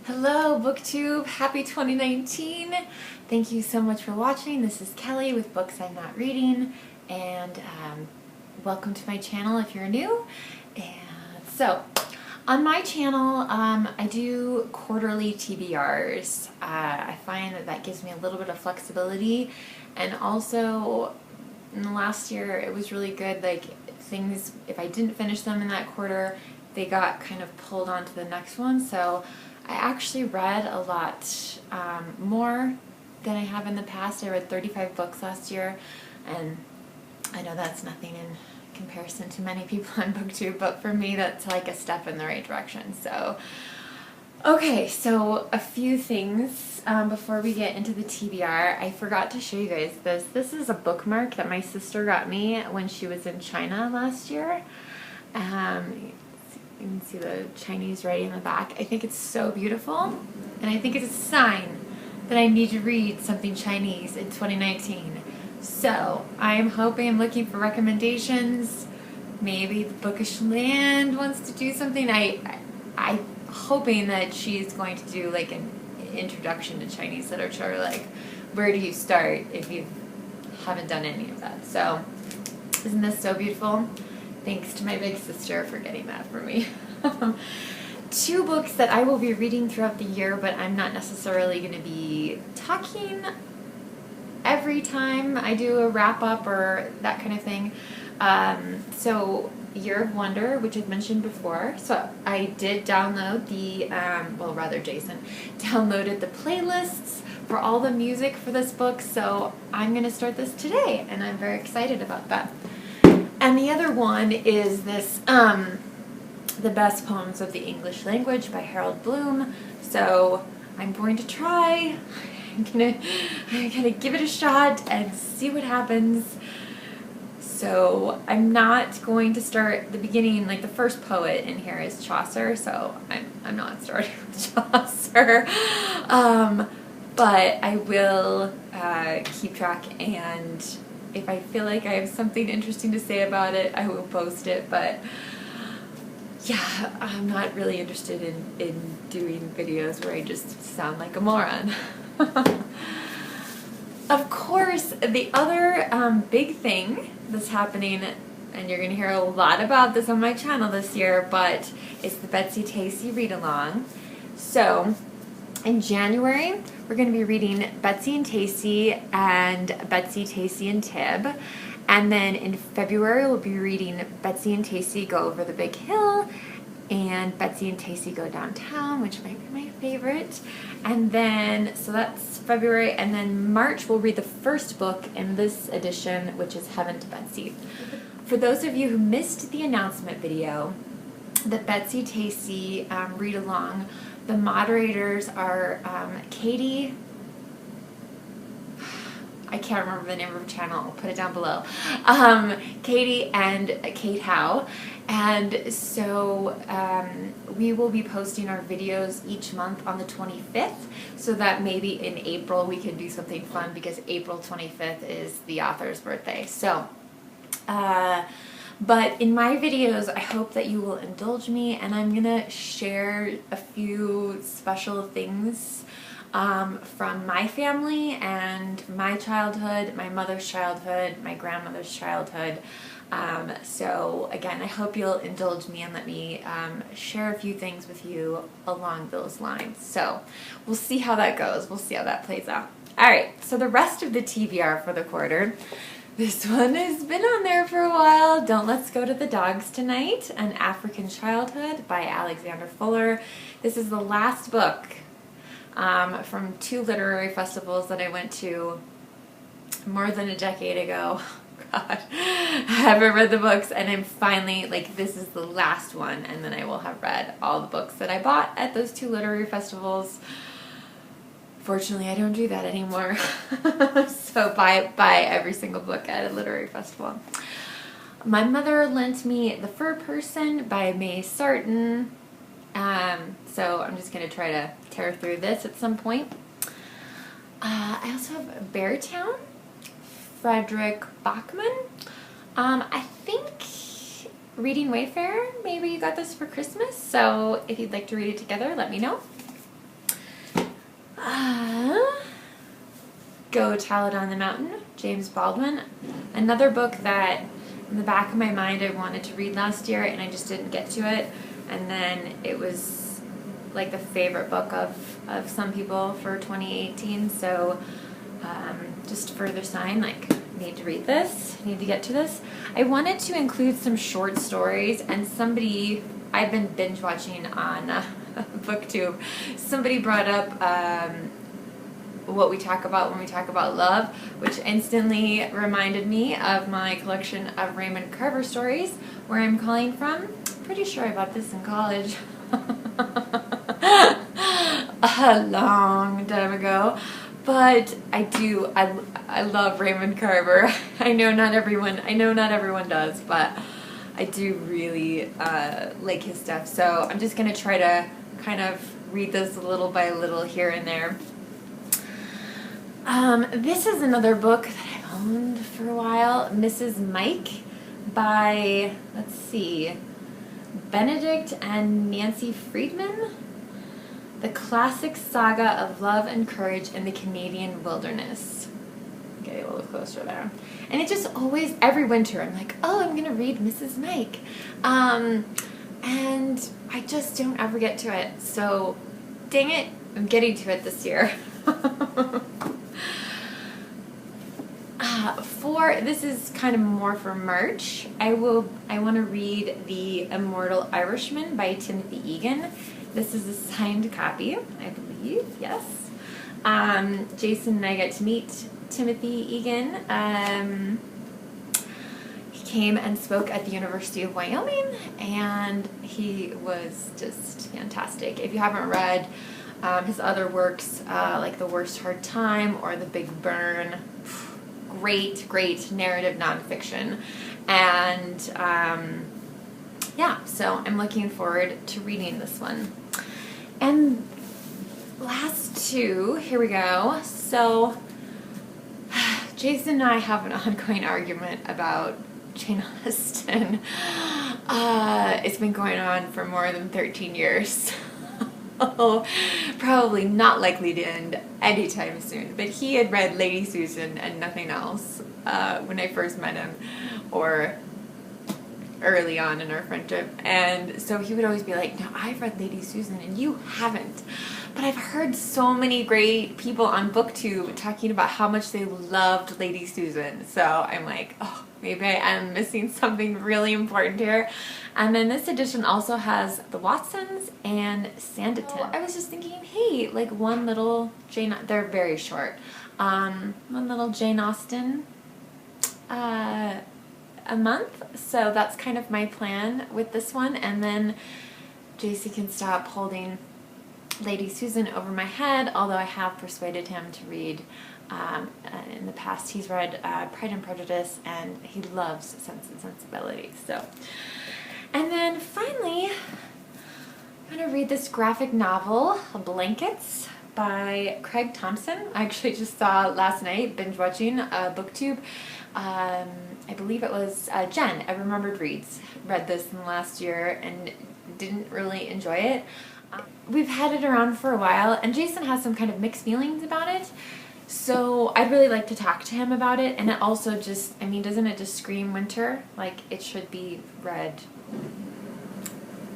Hello BookTube, happy 2019. Thank you so much for watching. This is Kelly with Books I'm Not Reading, and welcome to my channel if you're new. And so, on my channel, I do quarterly TBRs. I find that gives me a little bit of flexibility, and also in the last year it was really good, like things, if I didn't finish them in that quarter, they got kind of pulled on to the next one. So I actually read a lot more than I have in the past. I read 35 books last year, and I know that's nothing in comparison to many people on BookTube, but for me that's like a step in the right direction. So, okay, so a few things before we get into the TBR. I forgot to show you guys this. This is a bookmark that my sister got me when she was in China last year. You can see the Chinese writing in the back. I think it's so beautiful, and I think it's a sign that I need to read something Chinese in 2019. So I'm looking for recommendations. Maybe the Bookish Land wants to do something. I'm hoping that she's going to do like an introduction to Chinese literature, like where do you start if you haven't done any of that. So isn't this so beautiful? Thanks to my big sister for getting that for me. Two books that I will be reading throughout the year, but I'm not necessarily going to be talking every time I do a wrap-up or that kind of thing. So Year of Wonder, which I've mentioned before. So I did download the, Jason downloaded the playlists for all the music for this book, so I'm going to start this today, and I'm very excited about that. And the other one is this, The Best Poems of the English Language by Harold Bloom. So I'm going to try. I'm gonna give it a shot and see what happens. So I'm not going to start the beginning, like the first poet in here is Chaucer, so I'm not starting with Chaucer. But I will keep track, and if I feel like I have something interesting to say about it, I will post it. But yeah, I'm not really interested in doing videos where I just sound like a moron. Of course, the other big thing that's happening, and you're going to hear a lot about this on my channel this year, but it's the Betsy-Tacy read-along. So in January, we're going to be reading Betsy and Tacy and Betsy-Tacy and Tib. And then in February, we'll be reading Betsy and Tacy Go Over the Big Hill and Betsy and Tacy Go Downtown, which might be my favorite. And then, so that's February. And then March, we'll read the first book in this edition, which is Heaven to Betsy. For those of you who missed the announcement video, the Betsy-Tacy read-along, the moderators are Katie, I can't remember the name of her channel, I'll put it down below, Katie and Kate Howe, and so we will be posting our videos each month on the 25th, so that maybe in April we can do something fun, because April 25th is the author's birthday. So but in my videos, I hope that you will indulge me, and I'm gonna share a few special things from my family and my childhood, my mother's childhood, my grandmother's childhood. So again, I hope you'll indulge me and let me share a few things with you along those lines. So we'll see how that goes. We'll see how that plays out. All right, so the rest of the TBR for the quarter. This one has been on there for a while. Don't Let's Go to the Dogs Tonight, An African Childhood by Alexandra Fuller. This is the last book from two literary festivals that I went to more than a decade ago. God, I haven't read the books, and I'm finally, like, this is the last one, and then I will have read all the books that I bought at those two literary festivals. Fortunately, I don't do that anymore. So buy every single book at a literary festival. My mother lent me The Fur Person by May Sarton. So I'm just going to try to tear through this at some point. I also have Beartown, Fredrik Backman. I think Reading Wayfarer, maybe you got this for Christmas. So if you'd like to read it together, let me know. Go Tell It on the Mountain, James Baldwin. Another book that in the back of my mind I wanted to read last year and I just didn't get to it. And then it was like the favorite book of some people for 2018. So just further sign, like, need to read this, need to get to this. I wanted to include some short stories, and somebody, I've been binge watching on BookTube, somebody brought up what we talk about when we talk about love, which instantly reminded me of my collection of Raymond Carver stories, where I'm calling from. Pretty sure I bought this in college. A long time ago. But I love Raymond Carver. I know not everyone does, but I do really like his stuff. So I'm just going to try to kind of read this little by little here and there. This is another book that I've owned for a while, Mrs. Mike by, let's see, Benedict and Nancy Freedman. The classic saga of love and courage in the Canadian wilderness. Get a little closer there. And it just always, every winter, I'm like, oh, I'm going to read Mrs. Mike. And I just don't ever get to it. So, dang it, I'm getting to it this year. This is kind of more for March. I want to read The Immortal Irishman by Timothy Egan. This is a signed copy, I believe, yes. Jason and I got to meet Timothy Egan. He came and spoke at the University of Wyoming, and he was just fantastic. If you haven't read his other works, like The Worst Hard Time or The Big Burn, great narrative nonfiction. And yeah, so I'm looking forward to reading this one. And last two, here we go. So Jason and I have an ongoing argument about Jane Austen. It's been going on for more than 13 years. Probably not likely to end anytime soon. But he had read Lady Susan and nothing else when I first met him, or early on in our friendship. And so he would always be like, no, I've read Lady Susan and you haven't. But I've heard so many great people on BookTube talking about how much they loved Lady Susan. So I'm like, oh, maybe I am missing something really important here. And then this edition also has the Watsons and Sanditon. So I was just thinking, hey, like one little Jane, they're very short, one little Jane Austen a month. So that's kind of my plan with this one. And then JC can stop holding Lady Susan over my head, although I have persuaded him to read. In the past, he's read Pride and Prejudice, and he loves Sense and Sensibility. So, and then finally, I'm going to read this graphic novel, Blankets, by Craig Thompson. I actually just saw last night, binge watching BookTube. I believe it was Jen at Remembered Reads read this in the last year and didn't really enjoy it. We've had it around for a while, and Jason has some kind of mixed feelings about it. So I'd really like to talk to him about it. And it also just, I mean, doesn't it just scream winter? Like, it should be read.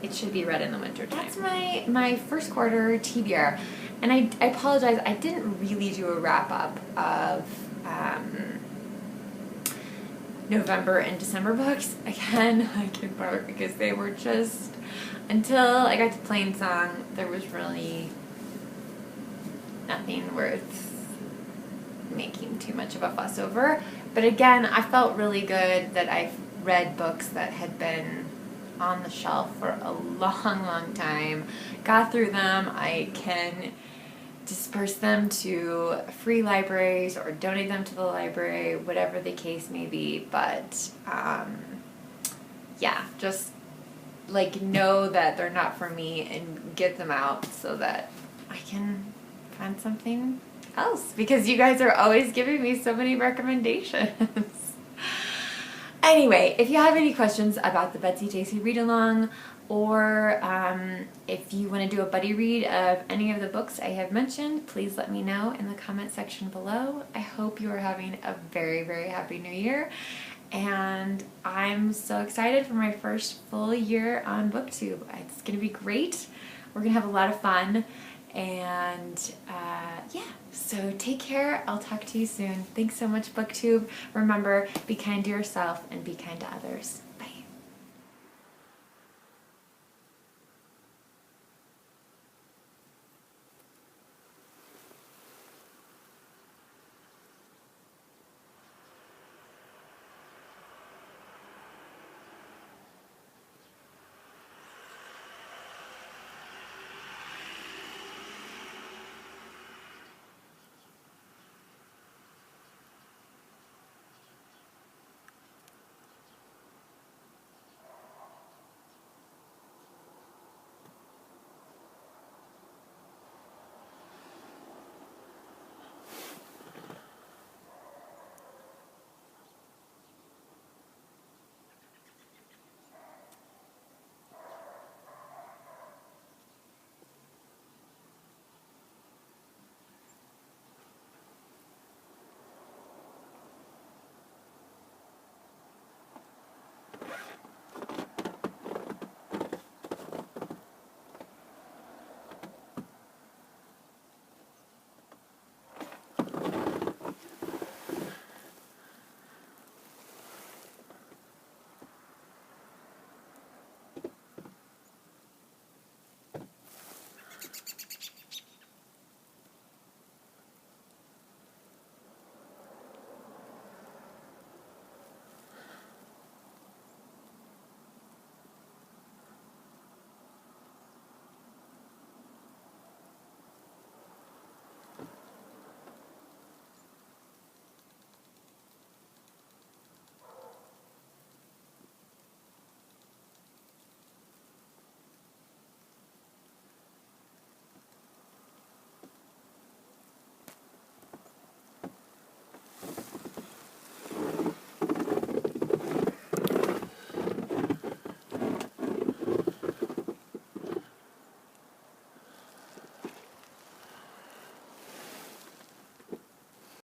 It should be read in the winter time. That's my first quarter TBR. And I apologize, I didn't really do a wrap-up of November and December books. Again, like in part because they were just, until I got to Plain Song, there was really nothing worth making too much of a fuss over. But again, I felt really good that I read books that had been on the shelf for a long time, got through them. I can disperse them to free libraries or donate them to the library, whatever the case may be. But yeah, just like know that they're not for me and get them out so that I can find something else, because you guys are always giving me so many recommendations. Anyway, if you have any questions about the Betsy-Tacy read-along, or if you want to do a buddy read of any of the books I have mentioned, please let me know in the comment section below. I hope you are having a very, very happy new year, and I'm so excited for my first full year on BookTube. It's going to be great. We're going to have a lot of fun, and yeah, so take care. I'll talk to you soon. Thanks so much, BookTube. Remember, be kind to yourself and be kind to others.